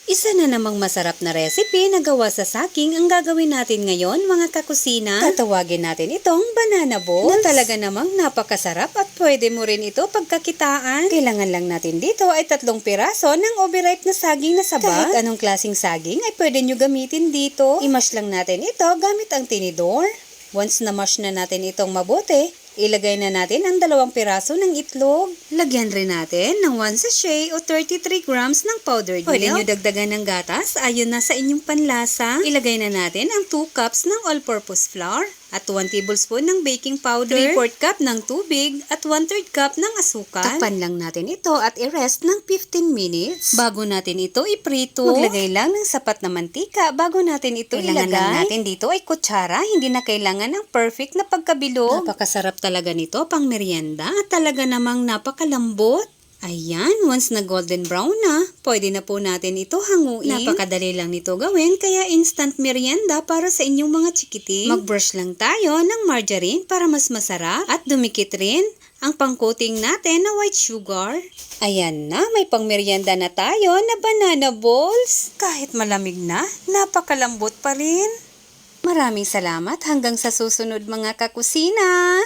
Isa na namang masarap na recipe na gawa sa saging ang gagawin natin ngayon mga kakusina. Tatawagin natin itong banana balls na talaga namang napakasarap at pwede mo rin ito pagkakitaan. Kailangan lang natin dito ay 3 piraso ng overripe na saging na saba. Kahit anong klaseng saging ay pwede nyo gamitin dito. I-mash lang natin ito gamit ang tinidor. Once na mash na natin itong mabuti, ilagay na natin ang 2 piraso ng itlog. Lagyan rin natin ng 1 sachet o 33 grams ng powdered milk. Pwede nyo dagdagan ng gatas ayon na sa inyong panlasa. Ilagay na natin ang 2 cups ng all-purpose flour at 1 tablespoon ng baking powder, 3/4 cup ng tubig at 1/3 cup ng asukal. Takpan lang natin ito at i-rest ng 15 minutes. Bago natin ito iprito, maglagay lang ng sapat na mantika bago natin ito ilagay. Kailangan lang natin dito ay kutsara, hindi na kailangan ng perfect na pagkabilog. Napakasarap talaga nito pang merienda at talaga namang napakalambot. Ayan, once na golden brown na, pwede na po natin ito hanguin. Napakadali lang nito gawin, kaya instant merienda para sa inyong mga chikiting. Mag-brush lang tayo ng margarine para mas masarap at dumikit rin ang pang-coating natin na white sugar. Ayan na, may pang merienda na tayo na banana balls. Kahit malamig na, napakalambot pa rin. Maraming salamat hanggang sa susunod mga kakusina.